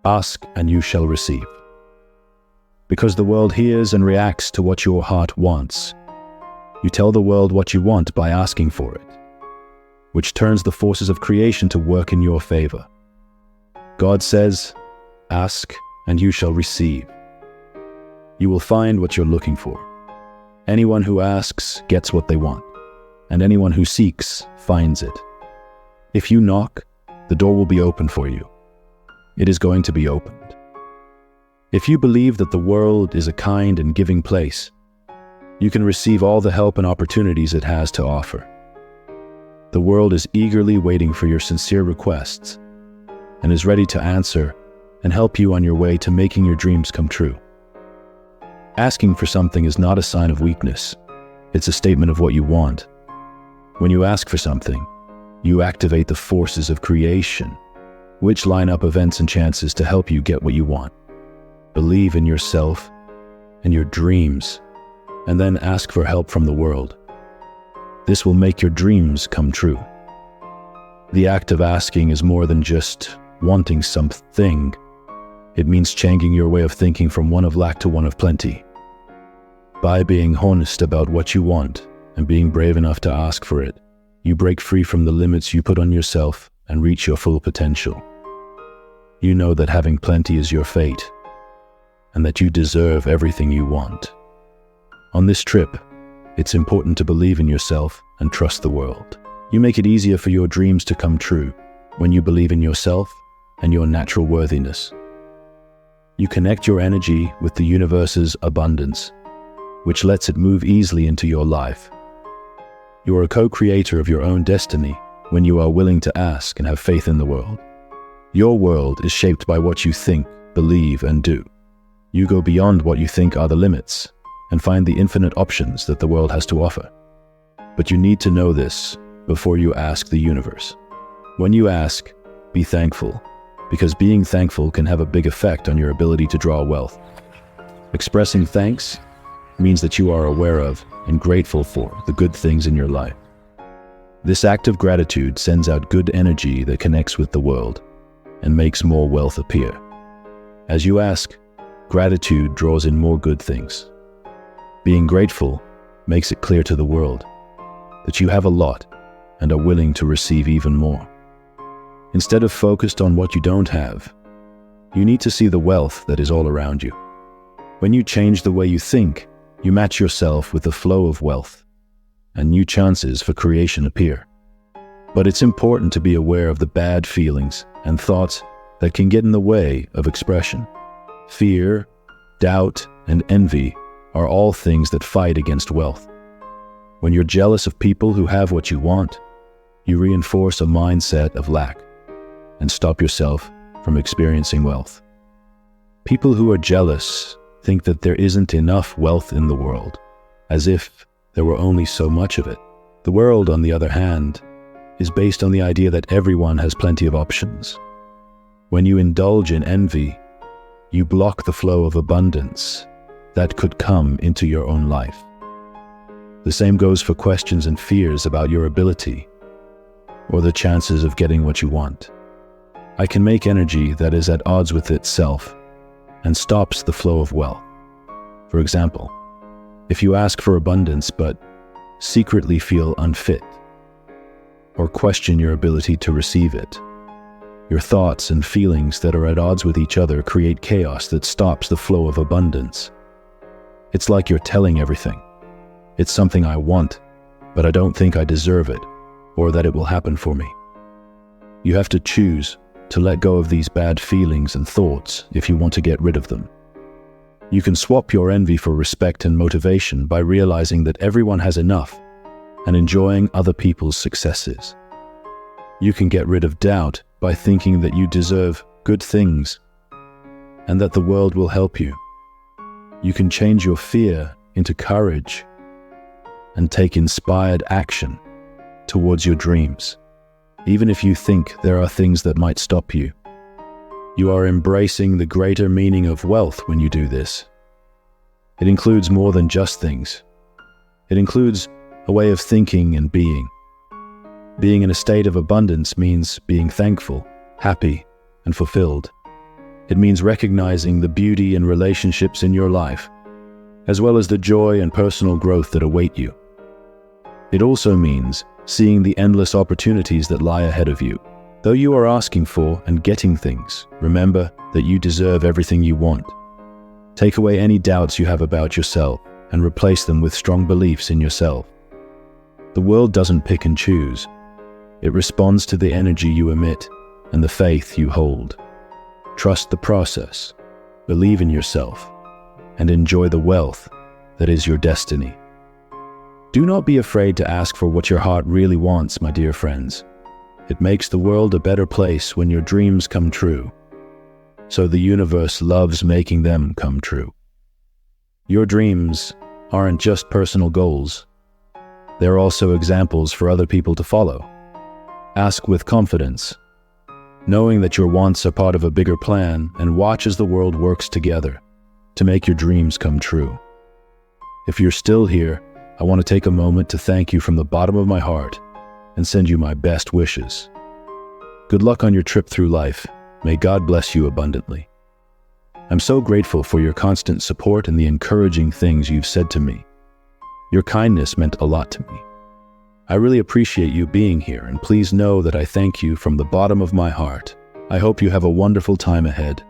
Ask and you shall receive. Because the world hears and reacts to what your heart wants. You tell the world what you want by asking for it, which turns the forces of creation to work in your favor. God says, ask and you shall receive. You will find what you're looking for. Anyone who asks gets what they want, and anyone who seeks finds it. If you knock, the door will be open for you. It is going to be opened. If you believe that the world is a kind and giving place, you can receive all the help and opportunities it has to offer. The world is eagerly waiting for your sincere requests and is ready to answer and help you on your way to making your dreams come true. Asking for something is not a sign of weakness. It's a statement of what you want. When you ask for something, you activate the forces of creation, which line up events and chances to help you get what you want. Believe in yourself and your dreams, and then ask for help from the world. This will make your dreams come true. The act of asking is more than just wanting something. It means changing your way of thinking from one of lack to one of plenty. By being honest about what you want and being brave enough to ask for it, you break free from the limits you put on yourself and reach your full potential. You know that having plenty is your fate, and that you deserve everything you want. On this trip, it's important to believe in yourself and trust the world. You make it easier for your dreams to come true when you believe in yourself and your natural worthiness. You connect your energy with the universe's abundance, which lets it move easily into your life. You are a co-creator of your own destiny when you are willing to ask and have faith in the world. Your world is shaped by what you think, believe, and do. You go beyond what you think are the limits and find the infinite options that the world has to offer. But you need to know this before you ask the universe. When you ask, be thankful, because being thankful can have a big effect on your ability to draw wealth. Expressing thanks means that you are aware of and grateful for the good things in your life. This act of gratitude sends out good energy that connects with the world and makes more wealth appear. As you ask, gratitude draws in more good things. Being grateful makes it clear to the world that you have a lot and are willing to receive even more. Instead of focused on what you don't have, you need to see the wealth that is all around you. When you change the way you think, you match yourself with the flow of wealth, and new chances for creation appear. But it's important to be aware of the bad feelings and thoughts that can get in the way of expression. Fear, doubt, and envy are all things that fight against wealth. When you're jealous of people who have what you want, you reinforce a mindset of lack and stop yourself from experiencing wealth. People who are jealous think that there isn't enough wealth in the world, as if there were only so much of it. The world, on the other hand, is based on the idea that everyone has plenty of options. When you indulge in envy, you block the flow of abundance that could come into your own life. The same goes for questions and fears about your ability or the chances of getting what you want. I can make energy that is at odds with itself and stops the flow of wealth. For example, if you ask for abundance but secretly feel unfit or question your ability to receive it, your thoughts and feelings that are at odds with each other create chaos that stops the flow of abundance. It's like you're telling everything, it's something I want, but I don't think I deserve it, or that it will happen for me. You have to choose to let go of these bad feelings and thoughts if you want to get rid of them. You can swap your envy for respect and motivation by realizing that everyone has enough and enjoying other people's successes. You can get rid of doubt by thinking that you deserve good things and that the world will help you. You can change your fear into courage and take inspired action towards your dreams, even if you think there are things that might stop you. You are embracing the greater meaning of wealth when you do this. It includes more than just things. It includes a way of thinking and being. Being in a state of abundance means being thankful, happy, and fulfilled. It means recognizing the beauty in relationships in your life, as well as the joy and personal growth that await you. It also means seeing the endless opportunities that lie ahead of you. Though you are asking for and getting things, remember that you deserve everything you want. Take away any doubts you have about yourself and replace them with strong beliefs in yourself. The world doesn't pick and choose. It responds to the energy you emit and the faith you hold. Trust the process, believe in yourself, and enjoy the wealth that is your destiny. Do not be afraid to ask for what your heart really wants, my dear friends. It makes the world a better place when your dreams come true. So the universe loves making them come true. Your dreams aren't just personal goals. They're also examples for other people to follow. Ask with confidence, knowing that your wants are part of a bigger plan, and watch as the world works together to make your dreams come true. If you're still here, I want to take a moment to thank you from the bottom of my heart and send you my best wishes. Good luck on your trip through life. May God bless you abundantly. I'm so grateful for your constant support and the encouraging things you've said to me. Your kindness meant a lot to me. I really appreciate you being here, and please know that I thank you from the bottom of my heart. I hope you have a wonderful time ahead.